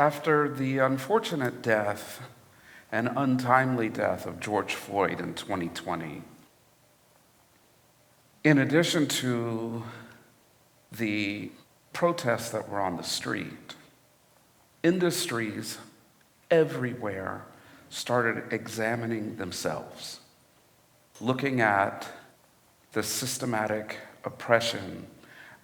After the unfortunate death and untimely death of George Floyd in 2020, in addition to the protests that were on the street, industries everywhere started examining themselves, looking at the systematic oppression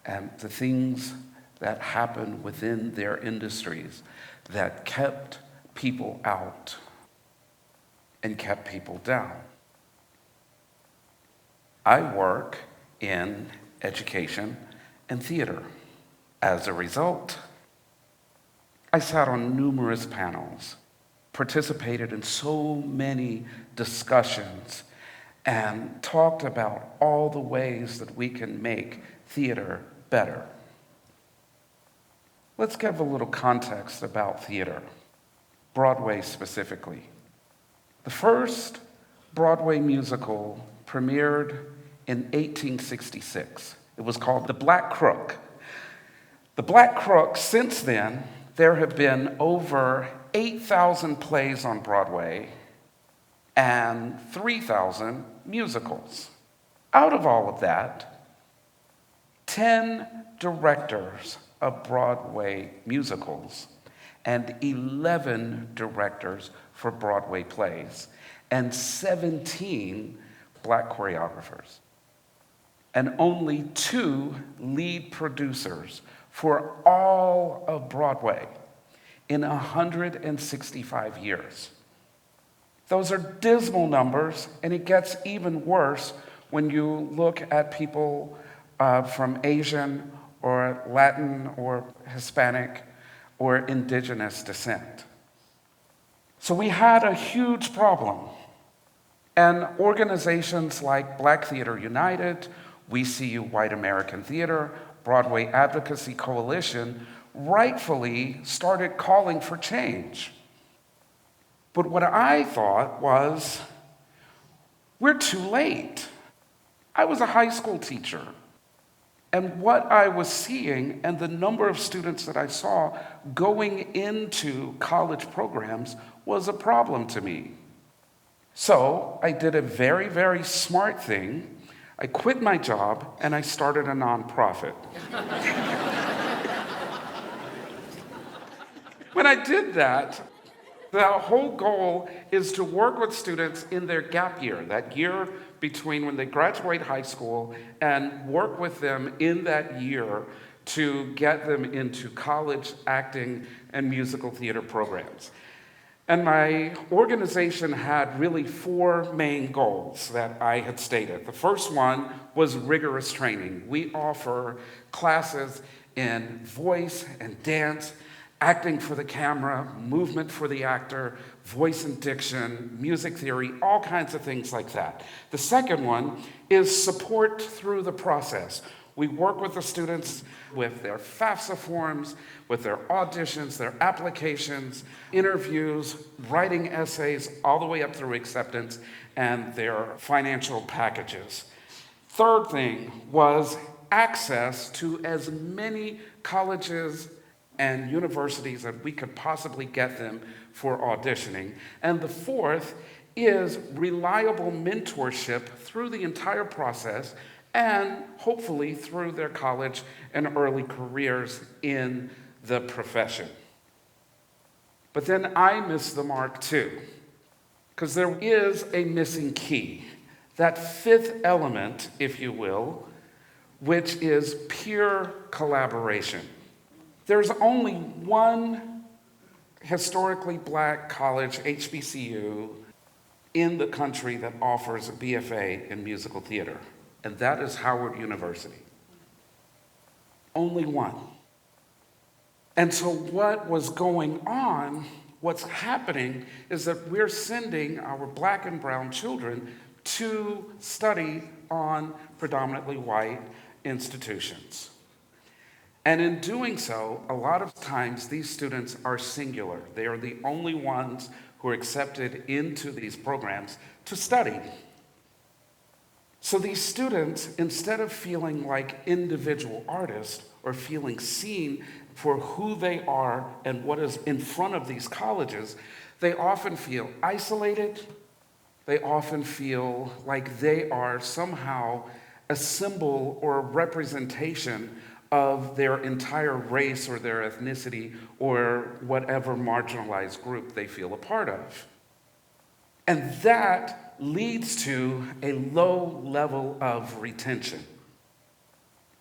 and the things that happen within their industries that kept people out and kept people down. I work in education and theater. As a result, I sat on numerous panels, participated in so many discussions, and talked about all the ways that we can make theater better. Let's give a little context about theater, Broadway specifically. The first Broadway musical premiered in 1866. It was called The Black Crook. The Black Crook, since then, there have been over 8,000 plays on Broadway and 3,000 musicals. Out of all of that, 10 directors of Broadway musicals and 11 directors for Broadway plays and 17 Black choreographers and only 2 lead producers for all of Broadway in 165 years. Those are dismal numbers, and it gets even worse when you look at people from Asian or Latin or Hispanic or indigenous descent. So we had a huge problem. And organizations like Black Theater United, We See You White American Theater, Broadway Advocacy Coalition rightfully started calling for change. But what I thought was, we're too late. I was a high school teacher. And what I was seeing and the number of students that I saw going into college programs was a problem to me. So I did a very, very smart thing. I quit my job and I started a nonprofit. When I did that, the whole goal is to work with students in their gap year, that year between when they graduate high school, and work with them in that year to get them into college acting and musical theater programs. And my organization had really 4 main goals that I had stated. The first one was rigorous training. We offer classes in voice and dance, acting for the camera, movement for the actor, voice and diction, music theory, all kinds of things like that. The second one is support through the process. We work with the students with their FAFSA forms, with their auditions, their applications, interviews, writing essays, all the way up through acceptance, and their financial packages. Third thing was access to as many colleges and universities that we could possibly get them for auditioning. And the fourth is reliable mentorship through the entire process and hopefully through their college and early careers in the profession. But then I missed the mark too, because there is a missing key, that 5th element, if you will, which is peer collaboration. There's only one historically Black college, HBCU, in the country that offers a BFA in musical theater, and that is Howard University. Only one. And so what was going on, what's happening, is that we're sending our Black and brown children to study on predominantly white institutions. And in doing so, a lot of times these students are singular. They are the only ones who are accepted into these programs to study. So these students, instead of feeling like individual artists or feeling seen for who they are and what is in front of these colleges, they often feel isolated. They often feel like they are somehow a symbol or a representation of their entire race or their ethnicity or whatever marginalized group they feel a part of. And that leads to a low level of retention.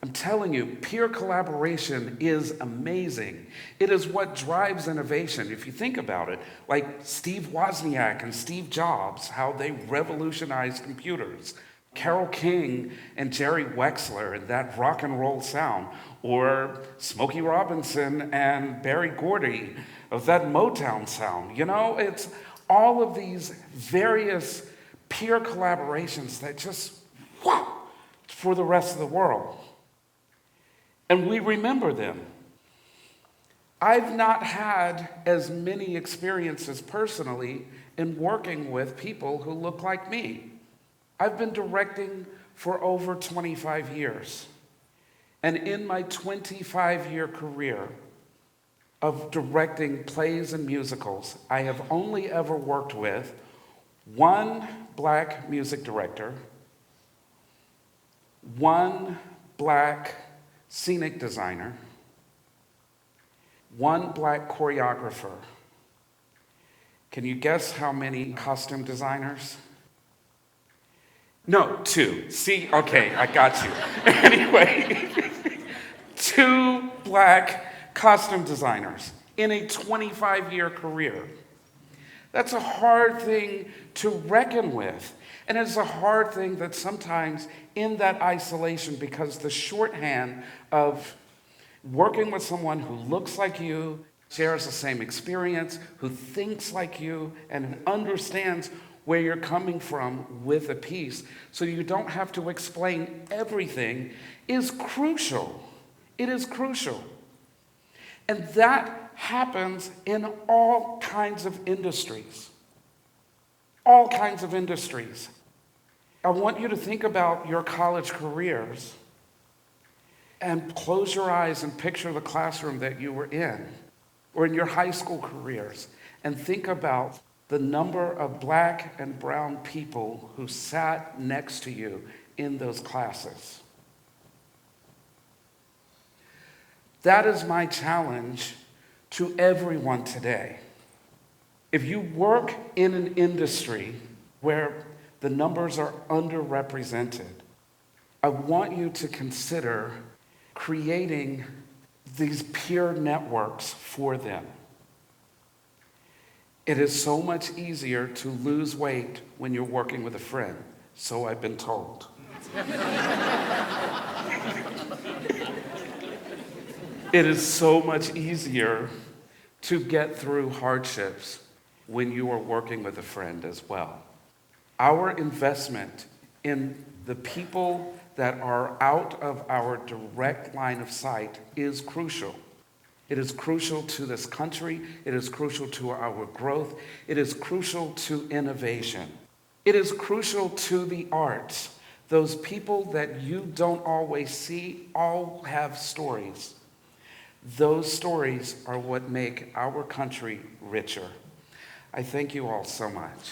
I'm telling you, peer collaboration is amazing. It is what drives innovation. If you think about it, like Steve Wozniak and Steve Jobs, how they revolutionized computers. Carole King and Jerry Wexler and that rock and roll sound, or Smokey Robinson and Berry Gordy of that Motown sound. It's all of these various peer collaborations that just, wow, for the rest of the world. And we remember them. I've not had as many experiences personally in working with people who look like me. I've been directing for over 25 years. And in my 25-year career of directing plays and musicals, I have only ever worked with one Black music director, one Black scenic designer, one Black choreographer. Can you guess how many costume designers? No, two. See, okay, I got you. Anyway, two Black costume designers in a 25-year career. That's a hard thing to reckon with. And it's a hard thing that sometimes in that isolation, because the shorthand of working with someone who looks like you, shares the same experience, who thinks like you, and understands where you're coming from with a piece, so you don't have to explain everything, is crucial. It is crucial. And that happens in all kinds of industries. All kinds of industries. I want you to think about your college careers and close your eyes and picture the classroom that you were in, or in your high school careers, and think about the number of Black and brown people who sat next to you in those classes. That is my challenge to everyone today. If you work in an industry where the numbers are underrepresented, I want you to consider creating these peer networks for them. It is so much easier to lose weight when you're working with a friend, so I've been told. It is so much easier to get through hardships when you are working with a friend as well. Our investment in the people that are out of our direct line of sight is crucial. It is crucial to this country. It is crucial to our growth. It is crucial to innovation. It is crucial to the arts. Those people that you don't always see all have stories. Those stories are what make our country richer. I thank you all so much.